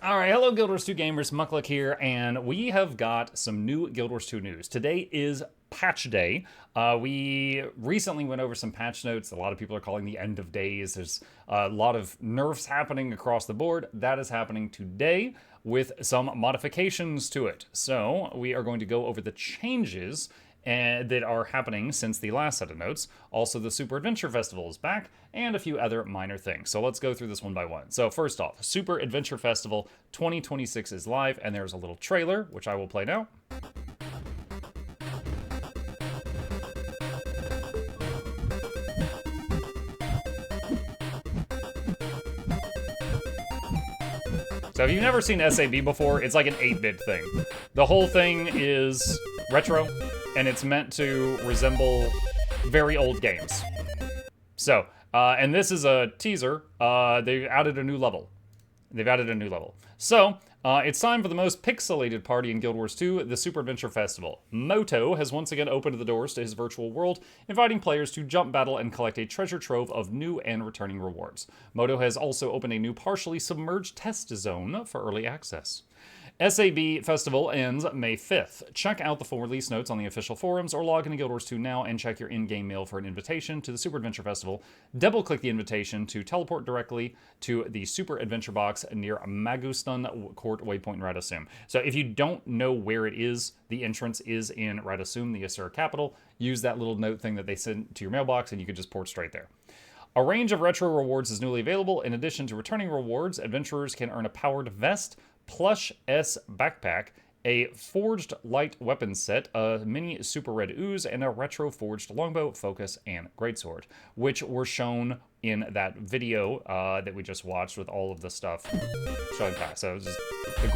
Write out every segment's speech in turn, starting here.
All right, hello Guild Wars 2 gamers, Muckluck here, and we have got some new Guild Wars 2 news. Today is patch day. We recently went over some patch notes. A lot of people are calling the end of days. There's a lot of nerfs happening across the board. That is happening today with some modifications to it. So we are going to go over the changes that are happening since the last set of notes. Also, the Super Adventure Festival is back, and a few other minor things. So let's go through this one by one. So first off, Super Adventure Festival 2026 is live, and there's a little trailer, which I will play now. So if you've never seen SAB before, it's like an 8-bit thing. The whole thing is retro, and it's meant to resemble very old games. So, and this is a teaser. They've added a new level. So, it's time for the most pixelated party in Guild Wars 2, the Super Adventure Festival. Moto has once again opened the doors to his virtual world, inviting players to jump battle and collect a treasure trove of new and returning rewards. Moto has also opened a new partially submerged test zone for early access. SAB Festival ends May 5th. Check out the full release notes on the official forums or log into Guild Wars 2 now and check your in-game mail for an invitation to the Super Adventure Festival. Double-click the invitation to teleport directly to the Super Adventure box near Magustan Court Waypoint in Radasum. So if you don't know where it is, the entrance is in Radasum, the Asura capital. Use that little note thing that they send to your mailbox and you can just port straight there. A range of retro rewards is newly available. In addition to returning rewards, adventurers can earn a powered vest, plush S backpack, a forged light weapon set, a mini super red ooze, and a retro forged longbow, focus, and greatsword, which were shown in that video that we just watched with all of the stuff showing past. So it's just the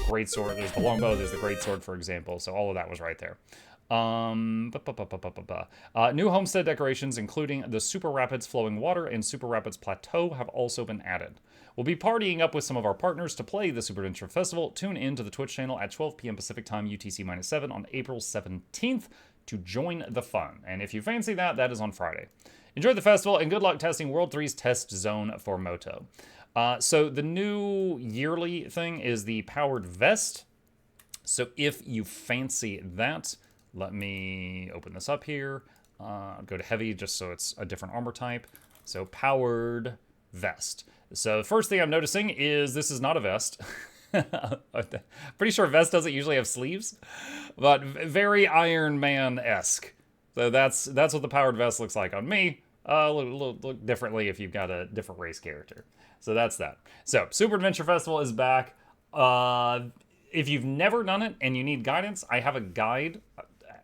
greatsword, there's the longbow, there's the greatsword, for example. So all of that was right there. New homestead decorations, including the Super Rapids Flowing Water and Super Rapids Plateau, have also been added. We'll be partying up with some of our partners to play the Super Adventure Festival. Tune in to the Twitch channel at 12 p.m. Pacific Time, UTC-7 on April 17th to join the fun. And if you fancy that, that is on Friday. Enjoy the festival and good luck testing World 3's test zone for Moto. So the new yearly thing is the powered vest. So if you fancy that, let me open this up here. Go to heavy just so it's a different armor type. So powered vest. So the first thing I'm noticing is this is not a vest. Pretty sure a vest doesn't usually have sleeves, but very Iron Man-esque. So that's what the powered vest looks like on me. Look differently if you've got a different race character. So that's that. So Super Adventure Festival is back. If you've never done it and you need guidance, I have a guide.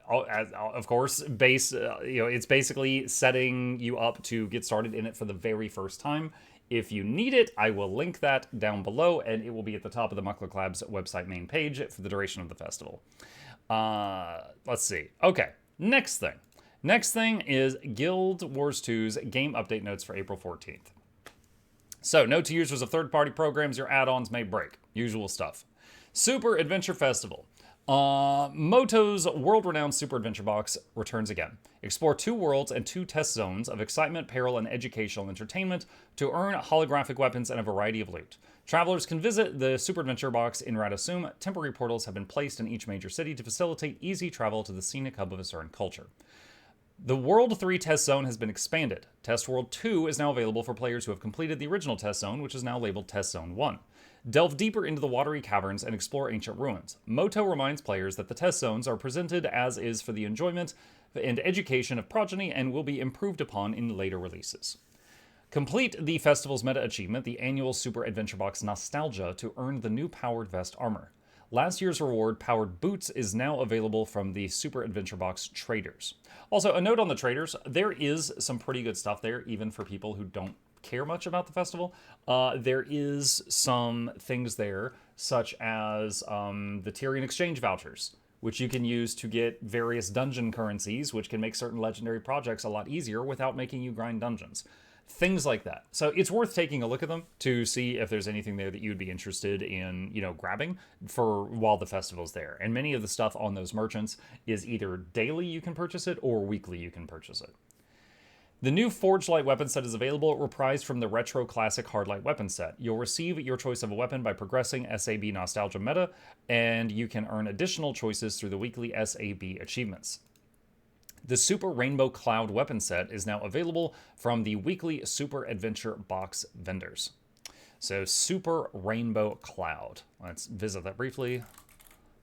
Of course, it's basically setting you up to get started in it for the very first time. If you need it, I will link that down below, and it will be at the top of the Muckluck Labs website main page for the duration of the festival. Let's see. Okay, next thing. Next thing is Guild Wars 2's game update notes for April 14th. So, note to users of third-party programs, your add-ons may break. Usual stuff. Super Adventure Festival. Moto's world-renowned Super Adventure Box returns again. Explore 2 worlds and 2 test zones of excitement, peril, and educational entertainment to earn holographic weapons and a variety of loot. Travelers can visit the Super Adventure Box in Radasum. Temporary portals have been placed in each major city to facilitate easy travel to the scenic hub of Asuran culture. The World 3 test zone has been expanded. Test World 2 is now available for players who have completed the original test zone, which is now labeled Test Zone 1. Delve deeper into the watery caverns and explore ancient ruins. Moto reminds players that the test zones are presented as is for the enjoyment and education of progeny and will be improved upon in later releases. Complete the festival's meta achievement, the annual Super Adventure Box Nostalgia, to earn the new Powered Vest armor. Last year's reward, Powered Boots, is now available from the Super Adventure Box traders. Also, a note on the traders, there is some pretty good stuff there, even for people who don't care much about the festival. There is some things there, such as the Tyrian exchange vouchers, which you can use to get various dungeon currencies, which can make certain legendary projects a lot easier without making you grind dungeons. Things like that. So it's worth taking a look at them to see if there's anything there that you'd be interested in, grabbing for while the festival's there. And many of the stuff on those merchants is either daily you can purchase it or weekly you can purchase it. The new Forge Light weapon set is available, reprised from the Retro Classic Hard Light weapon set. You'll receive your choice of a weapon by progressing SAB Nostalgia meta, and you can earn additional choices through the weekly SAB achievements. The Super Rainbow Cloud weapon set is now available from the weekly Super Adventure Box vendors. So, Super Rainbow Cloud. Let's visit that briefly.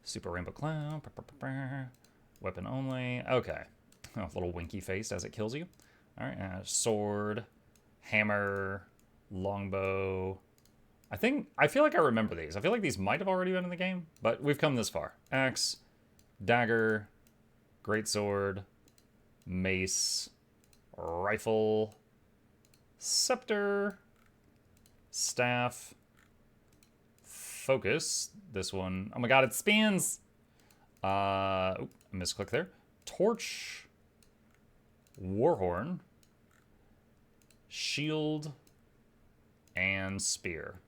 Super Rainbow Cloud. Weapon only. Okay. A little winky face as it kills you. All right. Sword, hammer, longbow. I feel like I remember these. I feel like these might have already been in the game, but we've come this far. Axe, dagger, greatsword, mace, rifle, scepter, staff, focus. This one, oh my god, it spins. I misclicked there. Torch, warhorn, shield, and spear.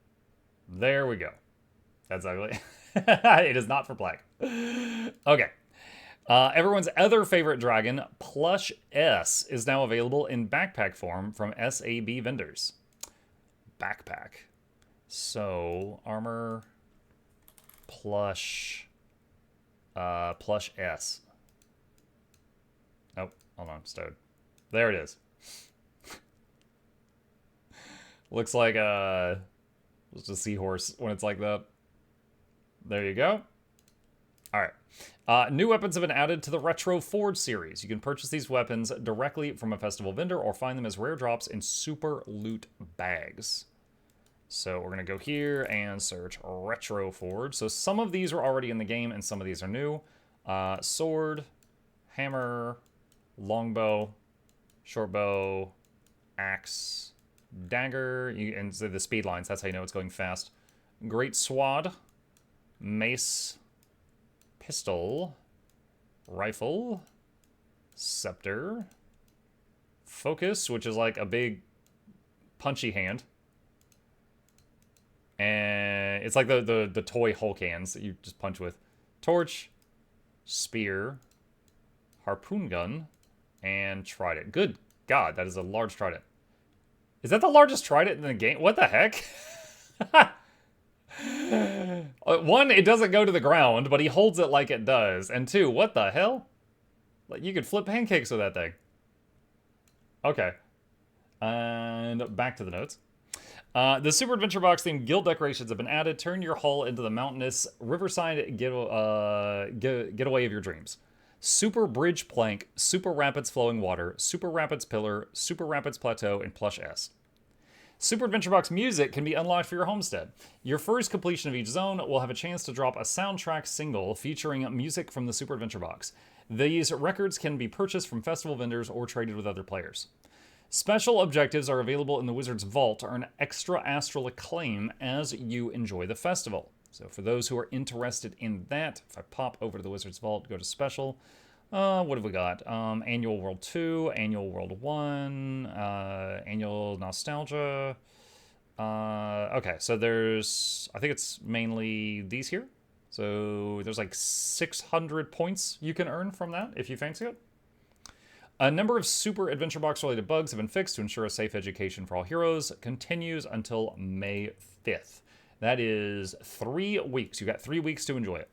There we go. That's ugly. It is not for black. Okay. Everyone's other favorite dragon, Plush S, is now available in backpack form from SAB vendors. Backpack. So, armor, plush S. Oh, hold on, stowed. There it is. Looks like just a seahorse when it's like that. There you go. All right. New weapons have been added to the Retro Forge series. You can purchase these weapons directly from a festival vendor or find them as rare drops in super loot bags. So we're going to go here and search Retro Forge. So some of these are already in the game and some of these are new. Sword, hammer, longbow, shortbow, axe, dagger, and so the speed lines, that's how you know it's going fast. Great sword, mace, pistol, rifle, scepter, focus, which is like a big punchy hand. And it's like the toy Hulk hands that you just punch with. Torch, spear, harpoon gun, and trident. Good God, that is a large trident. Is that the largest trident in the game? What the heck? One, it doesn't go to the ground, but he holds it like it does. And two, what the hell? Like, you could flip pancakes with that thing. Okay. And back to the notes. The Super Adventure Box themed guild decorations have been added. Turn your hull into the mountainous riverside getaway of your dreams. Super Bridge Plank, Super Rapids Flowing Water, Super Rapids Pillar, Super Rapids Plateau, and Plush S. Super Adventure Box music can be unlocked for your homestead. Your first completion of each zone will have a chance to drop a soundtrack single featuring music from the Super Adventure Box. These records can be purchased from festival vendors or traded with other players. Special objectives are available in the Wizard's Vault to earn extra astral acclaim as you enjoy the festival. So for those who are interested in that, if I pop over to the Wizard's Vault, go to Special, what have we got? Annual World 2, Annual World 1, Annual Nostalgia. Okay, so there's, I think it's mainly these here. So there's like 600 points you can earn from that if you fancy it. A number of Super Adventure Box related bugs have been fixed to ensure a safe education for all heroes. Continues until May 5th. That is 3 weeks. You've got 3 weeks to enjoy it.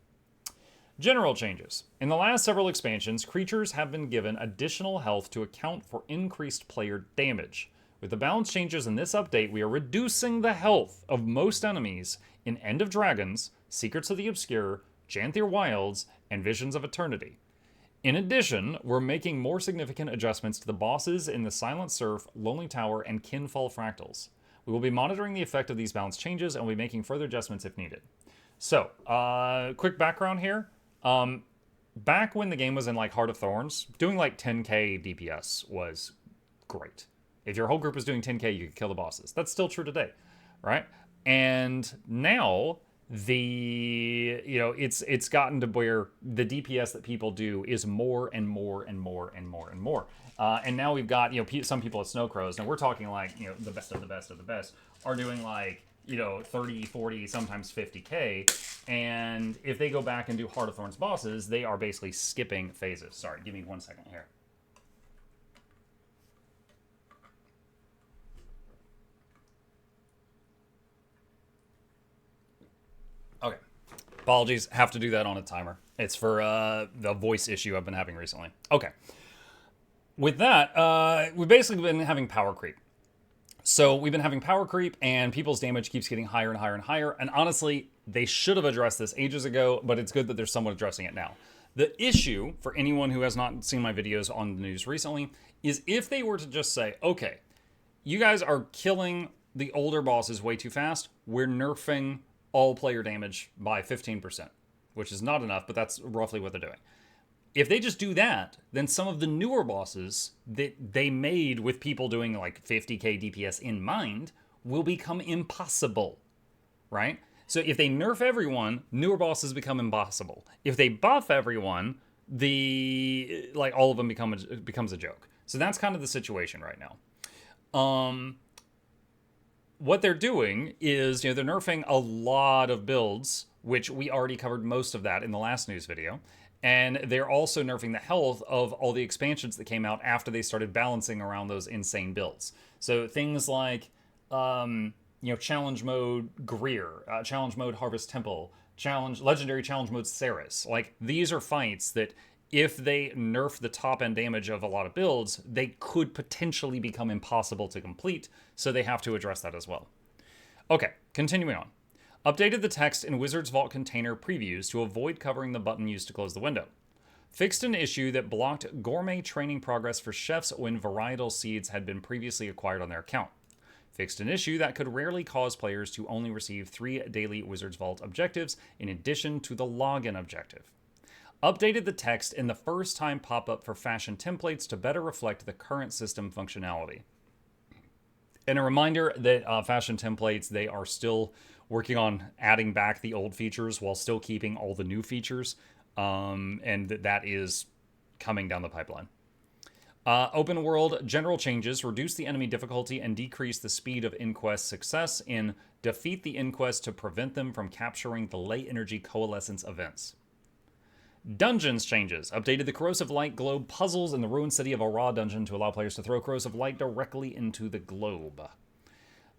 General changes. In the last several expansions, creatures have been given additional health to account for increased player damage. With the balance changes in this update, we are reducing the health of most enemies in End of Dragons, Secrets of the Obscure, Janthier Wilds, and Visions of Eternity. In addition, we're making more significant adjustments to the bosses in the Silent Surf, Lonely Tower, and Kinfall Fractals. We will be monitoring the effect of these balance changes and will be making further adjustments if needed. So, quick background here. Back when the game was in like Heart of Thorns, doing like 10k DPS was great. If your whole group was doing 10k, you could kill the bosses. That's still true today, right? And now it's gotten to where the DPS that people do is more and more and more and more and more. And now we've got, some people at Snow Crows, and we're talking like, the best of the best of the best, are doing like, 30, 40, sometimes 50k. And if they go back and do Heart of Thorns bosses, they are basically skipping phases. Sorry, give me 1 second here. Apologies, have to do that on a timer. It's for the voice issue I've been having recently. Okay. With that, we've basically been having power creep. So we've been having power creep, and people's damage keeps getting higher and higher and higher. And honestly, they should have addressed this ages ago, but it's good that they're somewhat addressing it now. The issue, for anyone who has not seen my videos on the news recently, is if they were to just say, okay, you guys are killing the older bosses way too fast, we're nerfing all player damage by 15%, which is not enough, but that's roughly what they're doing. If they just do that, then some of the newer bosses that they made with people doing like 50k DPS in mind will become impossible, right? So if they nerf everyone, newer bosses become impossible. If they buff everyone, all of them becomes a joke. So that's kind of the situation right now. What they're doing is, they're nerfing a lot of builds, which we already covered most of that in the last news video. And they're also nerfing the health of all the expansions that came out after they started balancing around those insane builds. So things like, challenge mode Greer, challenge mode Harvest Temple, legendary challenge mode Ceres. Like, these are fights that if they nerf the top end damage of a lot of builds, they could potentially become impossible to complete. So they have to address that as well. Okay, continuing on. Updated the text in Wizard's Vault container previews to avoid covering the button used to close the window. Fixed an issue that blocked gourmet training progress for chefs when varietal seeds had been previously acquired on their account. Fixed an issue that could rarely cause players to only receive 3 daily Wizard's Vault objectives in addition to the login objective. Updated the text in the first time pop-up for fashion templates to better reflect the current system functionality. And a reminder that fashion templates, they are still working on adding back the old features while still keeping all the new features. And that is coming down the pipeline. Open world general changes reduce the enemy difficulty and decrease the speed of inquest success in defeat the inquest to prevent them from capturing the late energy coalescence events. Dungeons changes. Updated the corrosive light globe puzzles in the ruined city of a raw dungeon to allow players to throw corrosive light directly into the globe.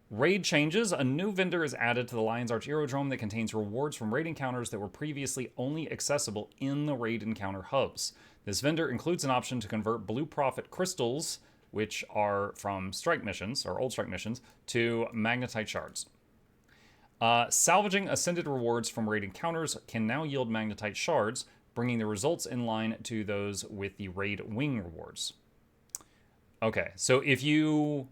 Raid changes. A new vendor is added to the Lion's Arch Aerodrome that contains rewards from raid encounters that were previously only accessible in the raid encounter hubs. This vendor includes an option to convert Blue Prophet crystals, which are from strike missions, or old strike missions, to magnetite shards. Salvaging ascended rewards from raid encounters can now yield magnetite shards, bringing the results in line to those with the raid wing rewards. Okay, so if you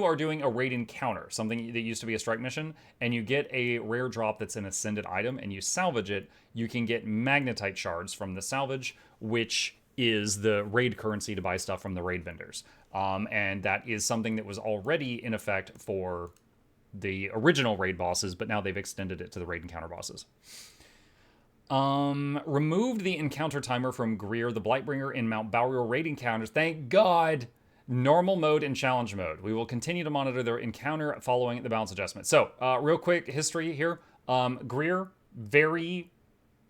are doing a raid encounter, something that used to be a strike mission, and you get a rare drop that's an ascended item and you salvage it, you can get magnetite shards from the salvage, which is the raid currency to buy stuff from the raid vendors. And that is something that was already in effect for the original raid bosses, but now they've extended it to the raid encounter bosses. Removed the encounter timer from Greer the Blightbringer in Mount Burial raid encounters. Thank God! Normal mode and challenge mode. We will continue to monitor their encounter following the balance adjustment. So, real quick history here. Greer, very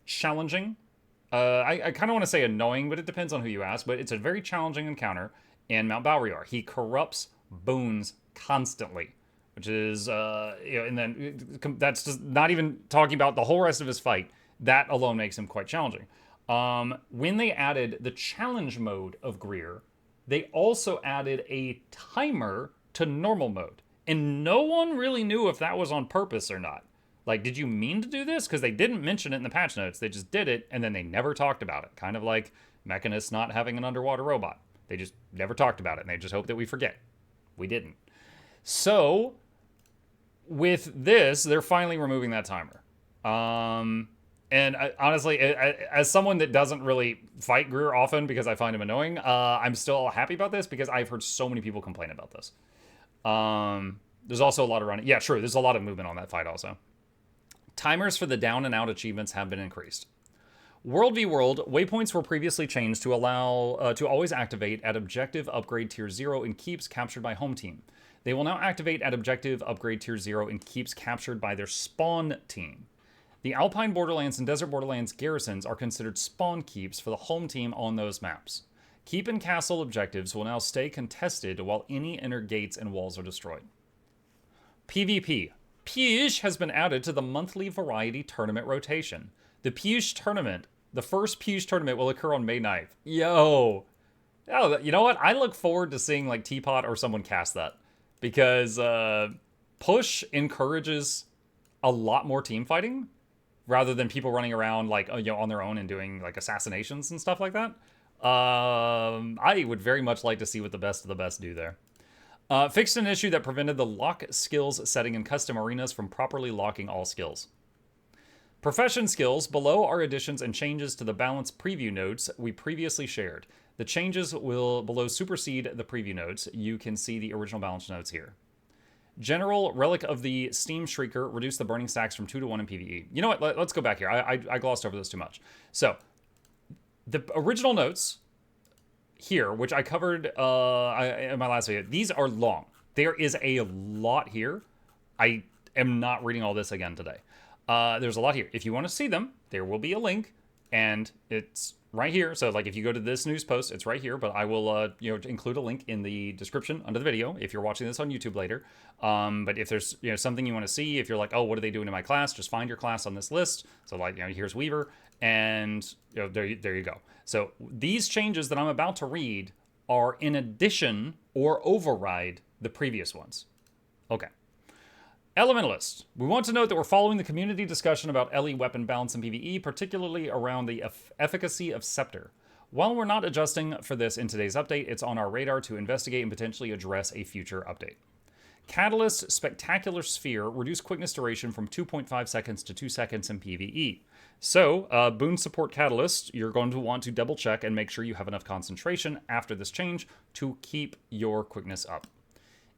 challenging. I kind of want to say annoying, but it depends on who you ask. But it's a very challenging encounter in Mount Balrior. He corrupts boons constantly, which is, and then that's just not even talking about the whole rest of his fight. That alone makes him quite challenging. When they added the challenge mode of Greer, they also added a timer to normal mode. And no one really knew if that was on purpose or not. Like, did you mean to do this? Because they didn't mention it in the patch notes. They just did it, and then they never talked about it. Kind of like Mechanist not having an underwater robot. They just never talked about it, and they just hope that we forget. We didn't. So, with this, they're finally removing that timer. And honestly, as someone that doesn't really fight Greer often because I find him annoying, I'm still happy about this because I've heard so many people complain about this. There's also a lot of running. Yeah, true. There's a lot of movement on that fight also. Timers for the down and out achievements have been increased. World v World, waypoints were previously changed to allow to always activate at objective upgrade tier 0 in keeps captured by home team. They will now activate at objective upgrade tier 0 in keeps captured by their spawn team. The Alpine Borderlands and Desert Borderlands garrisons are considered spawn keeps for the home team on those maps. Keep and castle objectives will now stay contested while any inner gates and walls are destroyed. PvP. Piyush has been added to the monthly variety tournament rotation. The Piyush tournament, the first Piyush tournament will occur on May 9th. Yo. Oh, you know what? I look forward to seeing like Teapot or someone cast that. Because push encourages a lot more team fighting rather than people running around like on their own and doing like assassinations and stuff like that. I would very much like to see what the best of the best do there. Fixed an issue that prevented the lock skills setting in custom arenas from properly locking all skills. Profession skills below are additions and changes to the balance preview notes we previously shared. The changes will below supersede the preview notes. You can see the original balance notes here. General Relic of the Steam Shrieker reduced the burning stacks from 2 to 1 in PvE. You know what? Let's go back here. I glossed over this too much. So, the original notes here, which I covered in my last video, these are long. There is a lot here. I am not reading all this again today. There's a lot here. If you want to see them, there will be a link, and it's right here. So, like, if you go to this news post, it's right here. But I will, include a link in the description under the video if you're watching this on YouTube later. But if there's something you want to see, if you're like, oh, what are they doing in my class? Just find your class on this list. So, like, here's Weaver, and there you go. So these changes that I'm about to read are in addition or override the previous ones. Okay. Elementalist. We want to note that we're following the community discussion about LE weapon balance in PvE, particularly around the efficacy of Scepter. While we're not adjusting for this in today's update, it's on our radar to investigate and potentially address a future update. Catalyst Spectacular Sphere reduced quickness duration from 2.5 seconds to 2 seconds in PvE. So, Boon Support Catalyst, you're going to want to double check and make sure you have enough concentration after this change to keep your quickness up.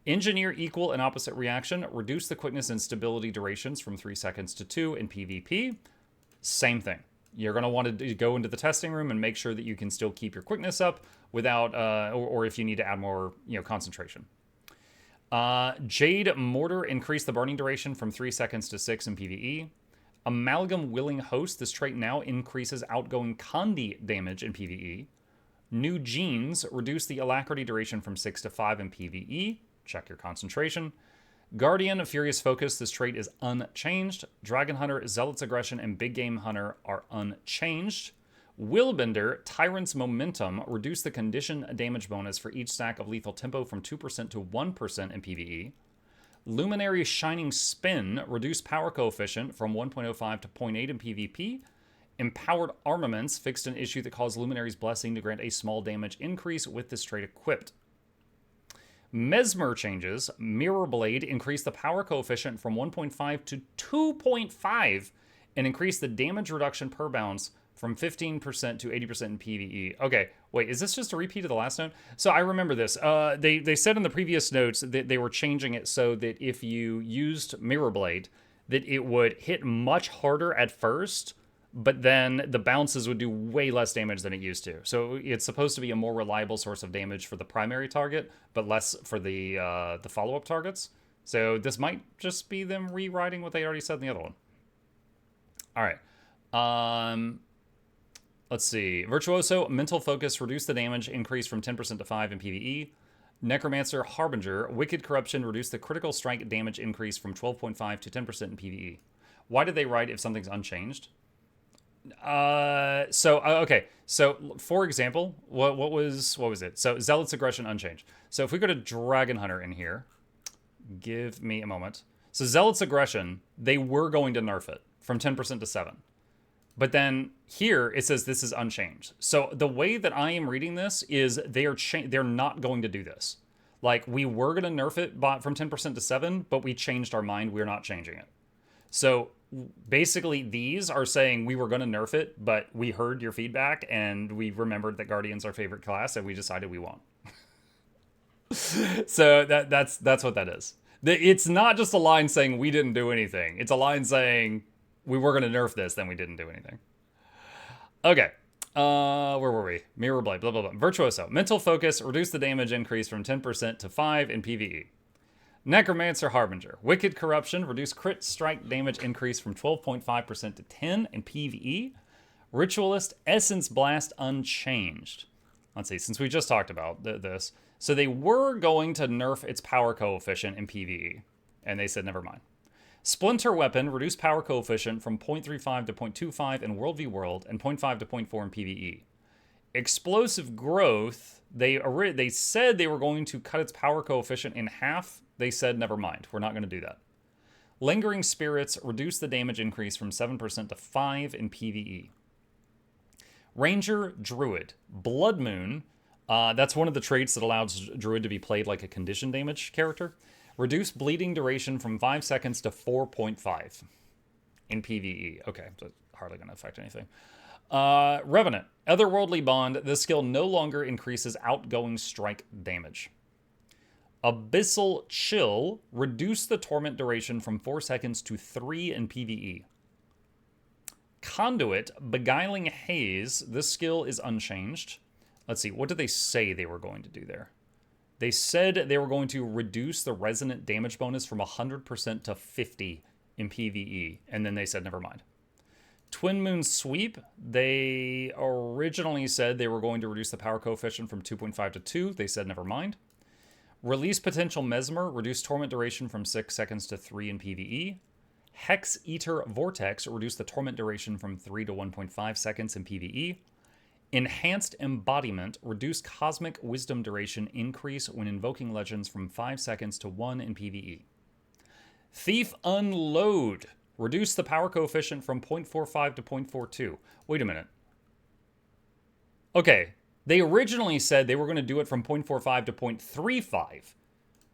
Engineer Equal and Opposite Reaction reduce the quickness and stability durations from 3 seconds to 2 in PvP. Same thing. You're going to want to go into the testing room and make sure that you can still keep your quickness up without, or if you need to add more, concentration. Jade Mortar increased the burning duration from 3 seconds to 6 in PvE. Amalgam Willing Host, this trait now increases outgoing Condi damage in PvE. New Genes reduce the alacrity duration from 6 to 5 in PvE. Check your concentration. Guardian Furious Focus, this trait is unchanged. Dragon Hunter, Zealot's Aggression, and Big Game Hunter are unchanged. Willbender, Tyrant's Momentum, reduce the condition damage bonus for each stack of lethal tempo from 2% to 1% in PvE. Luminary Shining Spin, reduce power coefficient from 1.05 to 0.8 in PvP. Empowered Armaments fixed an issue that caused Luminary's Blessing to grant a small damage increase with this trait equipped. Mesmer changes. Mirror Blade increased the power coefficient from 1.5 to 2.5 and increased the damage reduction per bounce from 15% to 80% in PvE. Okay, wait, is this just a repeat of the last note? So I remember this. They said in the previous notes that they were changing it so that if you used Mirror Blade, that it would hit much harder at first, but then the bounces would do way less damage than it used to. So it's supposed to be a more reliable source of damage for the primary target, but less for the follow-up targets. So this might just be them rewriting what they already said in the other one. All right. Let's see. Virtuoso, Mental Focus, reduce the damage, increase from 10% to 5 in PvE. Necromancer, Harbinger, Wicked Corruption, reduce the critical strike damage increase from 12.5 to 10% in PvE. Why did they write if something's unchanged? Okay. So, for example, what was it? So, Zealot's Aggression unchanged. So, if we go to Dragon Hunter in here, give me a moment. So, Zealot's Aggression, they were going to nerf it from 10% to 7. But then here it says this is unchanged. So the way that I am reading this is they're not going to do this. Like, we were going to nerf it from 10% to 7, but we changed our mind. We're not changing it. So basically these are saying we were going to nerf it, but we heard your feedback and we remembered that Guardian's our favorite class and we decided we won't. So that's what that is. It's not just a line saying we didn't do anything. It's a line saying we were going to nerf this, then we didn't do anything. Okay. Where were we? Mirror Blade, blah, blah, blah. Virtuoso. Mental Focus, reduce the damage increase from 10% to 5 in PvE. Necromancer Harbinger. Wicked Corruption, reduce crit strike damage increase from 12.5% to 10 in PvE. Ritualist, Essence Blast unchanged. Let's see, since we just talked about this. So they were going to nerf its power coefficient in PvE. And they said, never mind. Splinter Weapon, reduced power coefficient from 0.35 to 0.25 in World v World and 0.5 to 0.4 in PvE. Explosive Growth, they said they were going to cut its power coefficient in half. They said, never mind, we're not going to do that. Lingering Spirits, reduce the damage increase from 7% to 5 in PvE. Ranger Druid, Blood Moon, that's one of the traits that allows Druid to be played like a condition damage character. Reduce bleeding duration from 5 seconds to 4.5 in PvE. Okay, so hardly going to affect anything. Revenant, Otherworldly Bond. This skill no longer increases outgoing strike damage. Abyssal Chill, reduce the torment duration from 4 seconds to 3 in PvE. Conduit, Beguiling Haze. This skill is unchanged. Let's see, what did they say they were going to do there? They said they were going to reduce the resonant damage bonus from 100% to 50 in PvE, and then they said never mind. Twin Moon Sweep, they originally said they were going to reduce the power coefficient from 2.5 to 2. They said never mind. Release Potential Mesmer, reduce torment duration from 6 seconds to 3 in PvE. Hex Eater Vortex, reduce the torment duration from 3 to 1.5 seconds in PvE. Enhanced Embodiment, reduce cosmic wisdom duration increase when invoking legends from 5 seconds to 1 in PvE. Thief Unload, reduce the power coefficient from 0.45 to 0.42. Wait a minute. Okay, they originally said they were going to do it from 0.45 to 0.35,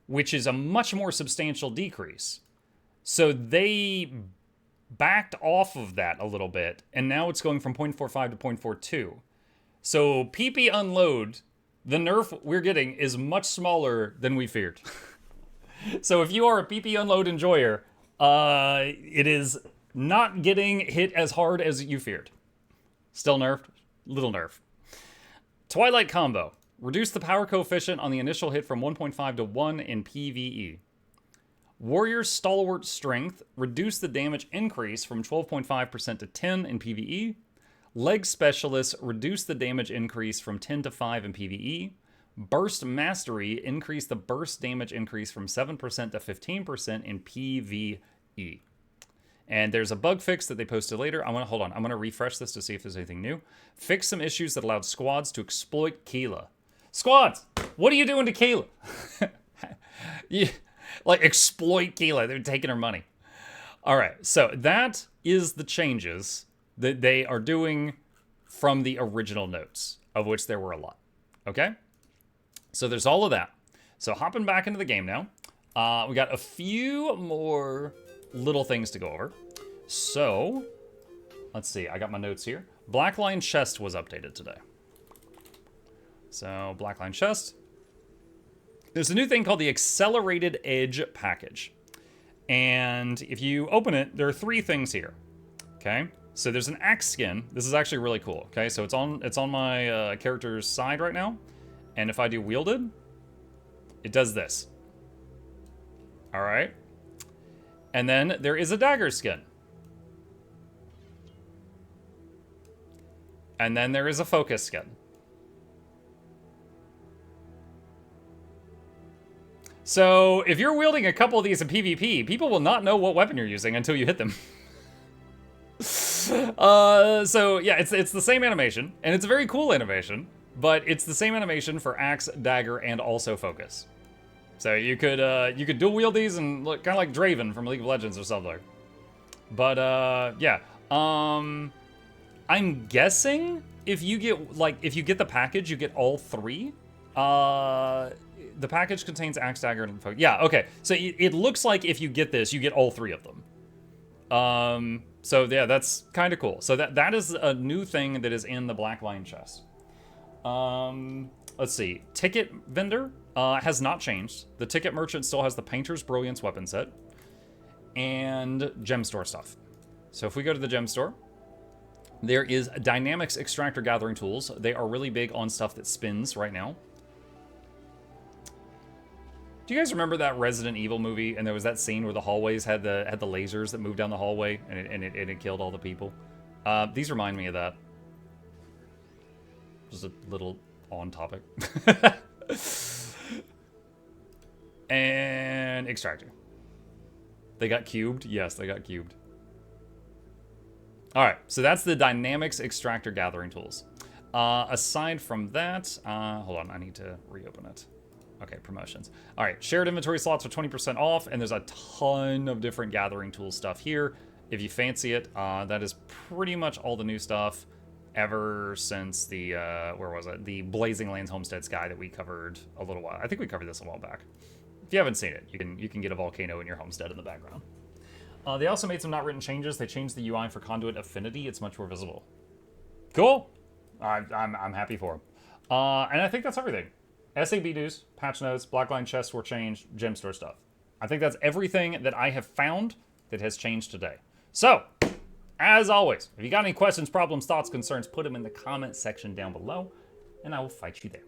which is a much more substantial decrease. So they backed off of that a little bit, and now it's going from 0.45 to 0.42. So PP Unload, the nerf we're getting, is much smaller than we feared. So if you are a PP Unload enjoyer, it is not getting hit as hard as you feared. Still nerfed, little nerf. Twilight Combo, reduce the power coefficient on the initial hit from 1.5 to 1 in PvE. Warrior Stalwart Strength, reduce the damage increase from 12.5% to 10 in PvE. Leg Specialist, reduce the damage increase from 10 to 5 in PvE. Burst Mastery, increase the burst damage increase from 7% to 15% in PvE. And there's a bug fix that they posted later. I'm going to refresh this to see if there's anything new. Fix some issues that allowed squads to exploit Keela. Squads, what are you doing to Keela? Exploit Keela. They're taking her money. All right, so that is the changes that they are doing from the original notes, of which there were a lot. Okay? So there's all of that. So hopping back into the game now. We got a few more little things to go over. So, let's see. I got my notes here. Blackline Chest was updated today. So, Blackline Chest. There's a new thing called the Accelerated Edge Package. And if you open it, there are 3 things here. Okay? So there's an axe skin. This is actually really cool. Okay, so it's on my character's side right now. And if I do wielded, it does this. All right. And then there is a dagger skin. And then there is a focus skin. So if you're wielding a couple of these in PvP, people will not know what weapon you're using until you hit them. So yeah, it's the same animation, and it's a very cool animation, but it's the same animation for axe, dagger, and also focus. So you could dual wield these and look kind of like Draven from League of Legends or something. But yeah, I'm guessing if you get the package, you get all 3. The package contains axe, dagger, and focus. Yeah, okay. So it looks like if you get this, you get all 3 of them. So yeah, that's kind of cool. So that is a new thing that is in the Blackline Chest. Let's see. Ticket Vendor has not changed. The Ticket Merchant still has the Painter's Brilliance weapon set and Gem Store stuff. So if we go to the Gem Store, there is Dynamics Extractor Gathering Tools. They are really big on stuff that spins right now. Do you guys remember that Resident Evil movie? And there was that scene where the hallways had the lasers that moved down the hallway, and it killed all the people. These remind me of that. Just a little on topic. And extractor. They got cubed? Yes, they got cubed. All right, so that's the Dynamics Extractor Gathering Tools. Aside from that, hold on, I need to reopen it. Okay, promotions. All right, shared inventory slots are 20% off, and there's a ton of different gathering tool stuff here. If you fancy it, that is pretty much all the new stuff ever since the, where was it? The Blazing Lands Homestead Sky that we covered a little while. I think we covered this a while back. If you haven't seen it, you can get a volcano in your homestead in the background. They also made some not written changes. They changed the UI for Conduit Affinity. It's much more visible. Cool. I'm happy for them. And I think that's everything. SAB news, patch notes, Blackline chests were changed, gem store stuff. I think that's everything that I have found that has changed today. So, as always, if you got any questions, problems, thoughts, concerns, put them in the comment section down below, and I will fight you there.